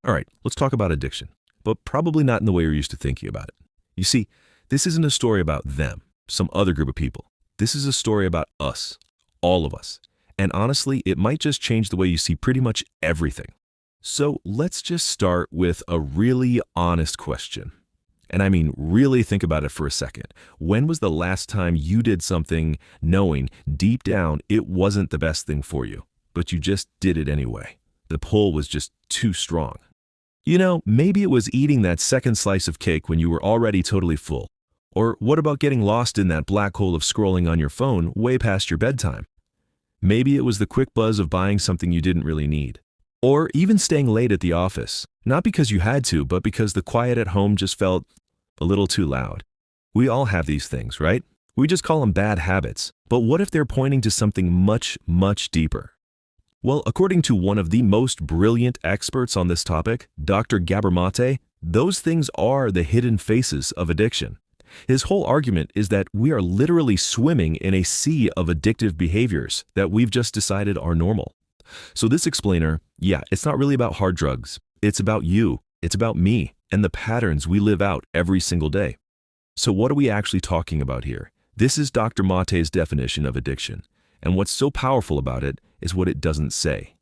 All right, let's talk about addiction, but probably not in the way you're used to thinking about it. You see, this isn't a story about them, some other group of people. This is a story about us, all of us. And honestly, it might just change the way you see pretty much everything. So let's just start with a really honest question. And I mean, really think about it for a second. When was the last time you did something knowing deep down it wasn't the best thing for you, but you just did it anyway? The pull was just too strong. You know, maybe it was eating that second slice of cake when you were already totally full. Or what about getting lost in that black hole of scrolling on your phone way past your bedtime? Maybe it was the quick buzz of buying something you didn't really need. Or even staying late at the office, not because you had to, but because the quiet at home just felt a little too loud. We all have these things, right? We just call them bad habits. But what if they're pointing to something much, much deeper? Well, according to one of the most brilliant experts on this topic, Dr. Gabor Mate, those things are the hidden faces of addiction. His whole argument is that we are literally swimming in a sea of addictive behaviors that we've just decided are normal. So this explainer, it's not really about hard drugs. It's about you, it's about me, and the patterns we live out every single day. So what are we actually talking about here? This is Dr. Mate's definition of addiction. And what's so powerful about it is what it doesn't say.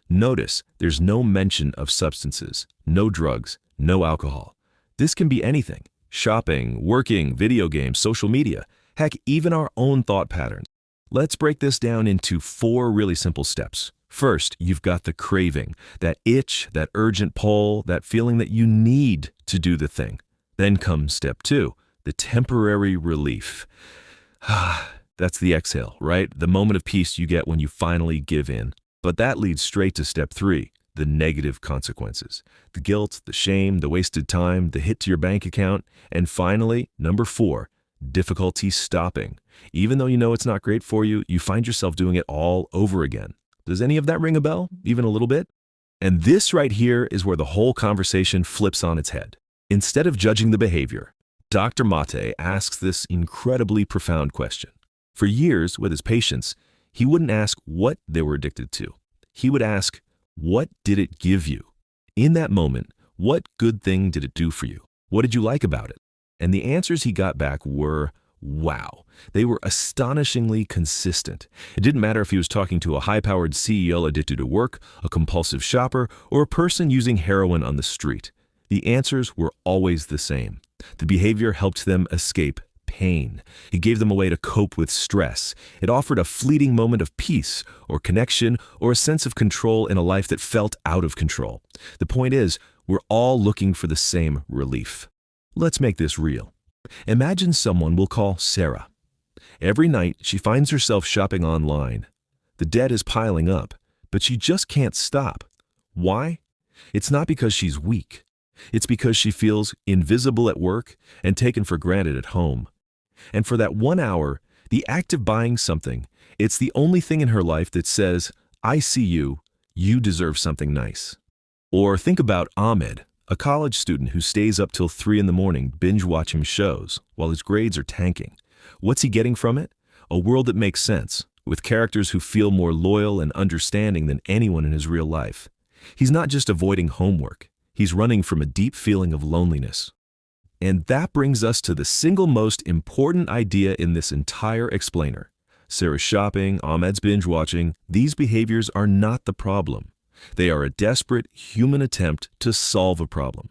Notice there's no mention of substances, no drugs, no alcohol. This can be anything: shopping, working, video games, social media, heck, even our own thought patterns. Let's break this down into 4 really simple steps. First, you've got the craving, that itch, that urgent pull, that feeling that you need to do the thing. Then comes step 2, the temporary relief. That's the exhale, right? The moment of peace you get when you finally give in. But that leads straight to step 3, the negative consequences. The guilt, the shame, the wasted time, the hit to your bank account, and finally, number 4, difficulty stopping. Even though you know it's not great for you, you find yourself doing it all over again. Does any of that ring a bell, even a little bit? And this right here is where the whole conversation flips on its head. Instead of judging the behavior, Dr. Mate asks this incredibly profound question. For years, with his patients, he wouldn't ask what they were addicted to. He would ask, what did it give you? In that moment, what good thing did it do for you? What did you like about it? And the answers he got back were, wow. They were astonishingly consistent. It didn't matter if he was talking to a high-powered CEO addicted to work, a compulsive shopper, or a person using heroin on the street. The answers were always the same. The behavior helped them escape pain. It gave them a way to cope with stress. It offered a fleeting moment of peace or connection or a sense of control in a life that felt out of control. The point is, we're all looking for the same relief. Let's make this real. Imagine someone we'll call Sarah. Every night, she finds herself shopping online. The debt is piling up, but she just can't stop. Why? It's not because she's weak. It's because she feels invisible at work and taken for granted at home. And for that 1 hour, the act of buying something, it's the only thing in her life that says, I see you, you deserve something nice. Or think about Ahmed, a college student who stays up till 3 in the morning binge-watching shows while his grades are tanking. What's he getting from it? A world that makes sense, with characters who feel more loyal and understanding than anyone in his real life. He's not just avoiding homework. He's running from a deep feeling of loneliness. And that brings us to the single most important idea in this entire explainer. Sarah's shopping, Ahmed's binge-watching, these behaviors are not the problem. They are a desperate human attempt to solve a problem.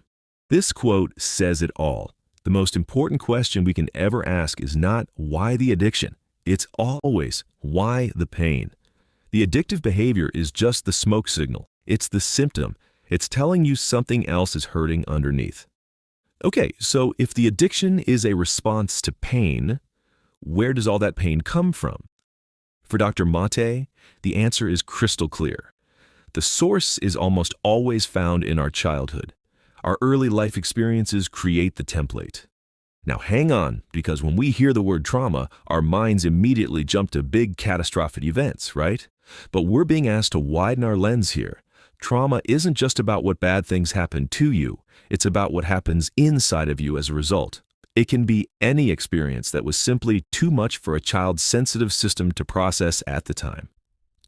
This quote says it all. The most important question we can ever ask is not why the addiction. It's always why the pain. The addictive behavior is just the smoke signal. It's the symptom. It's telling you something else is hurting underneath. Okay, so if the addiction is a response to pain, where does all that pain come from? For Dr. Mate, the answer is crystal clear. The source is almost always found in our childhood. Our early life experiences create the template. Now hang on, because when we hear the word trauma, our minds immediately jump to big catastrophic events, right? But we're being asked to widen our lens here. Trauma isn't just about what bad things happen to you, it's about what happens inside of you as a result. It can be any experience that was simply too much for a child's sensitive system to process at the time.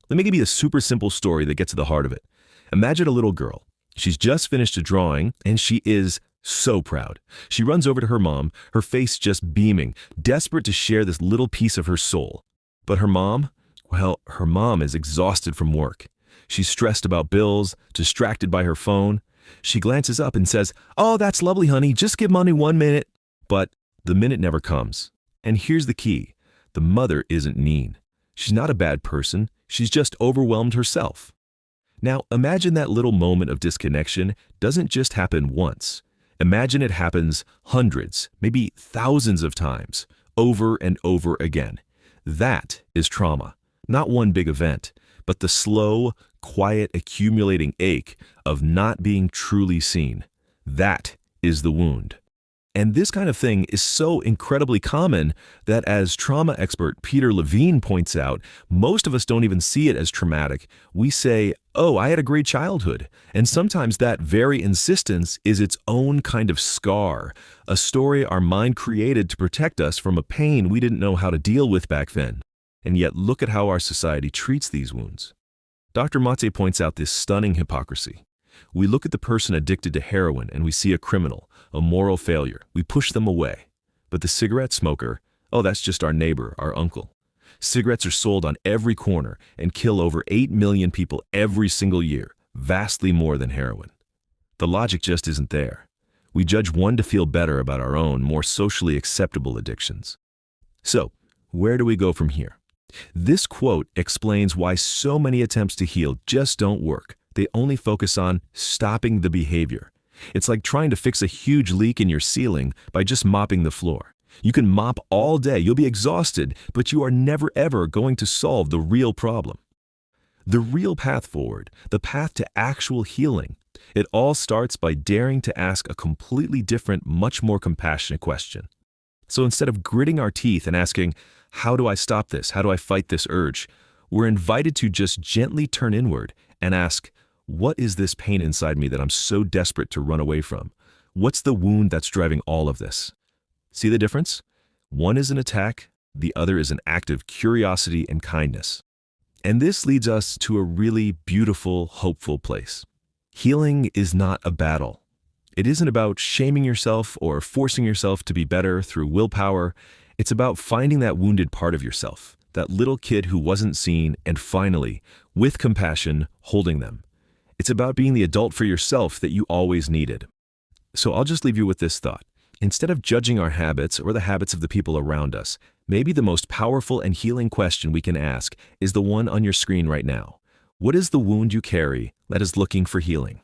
Let me give you a super simple story that gets to the heart of it. Imagine a little girl. She's just finished a drawing, and she is so proud. She runs over to her mom, her face just beaming, desperate to share this little piece of her soul. But her mom? Well, her mom is exhausted from work. She's stressed about bills, distracted by her phone. She glances up and says, "Oh, that's lovely, honey. Just give Mommy 1 minute." But the minute never comes. And here's the key. The mother isn't mean. She's not a bad person. She's just overwhelmed herself. Now, imagine that little moment of disconnection doesn't just happen once. Imagine it happens hundreds, maybe thousands of times, over and over again. That is trauma. Not one big event, but the slow, quiet, accumulating ache of not being truly seen. That is the wound. And this kind of thing is so incredibly common that, as trauma expert Peter Levine points out, most of us don't even see it as traumatic. We say, "Oh, I had a great childhood." And sometimes that very insistence is its own kind of scar, a story our mind created to protect us from a pain we didn't know how to deal with back then. And yet look at how our society treats these wounds. Dr. Matze points out this stunning hypocrisy. We look at the person addicted to heroin and we see a criminal, a moral failure. We push them away. But the cigarette smoker, oh, that's just our neighbor, our uncle. Cigarettes are sold on every corner and kill over 8 million people every single year, vastly more than heroin. The logic just isn't there. We judge one to feel better about our own, more socially acceptable addictions. So, where do we go from here? This quote explains why so many attempts to heal just don't work. They only focus on stopping the behavior. It's like trying to fix a huge leak in your ceiling by just mopping the floor. You can mop all day, you'll be exhausted, but you are never ever going to solve the real problem. The real path forward, the path to actual healing, it all starts by daring to ask a completely different, much more compassionate question. So instead of gritting our teeth and asking, "How do I stop this? How do I fight this urge?" we're invited to just gently turn inward and ask, what is this pain inside me that I'm so desperate to run away from? What's the wound that's driving all of this? See the difference? One is an attack, the other is an act of curiosity and kindness. And this leads us to a really beautiful, hopeful place. Healing is not a battle. It isn't about shaming yourself or forcing yourself to be better through willpower. It's about finding that wounded part of yourself, that little kid who wasn't seen, and finally, with compassion, holding them. It's about being the adult for yourself that you always needed. So I'll just leave you with this thought. Instead of judging our habits or the habits of the people around us, maybe the most powerful and healing question we can ask is the one on your screen right now. What is the wound you carry that is looking for healing?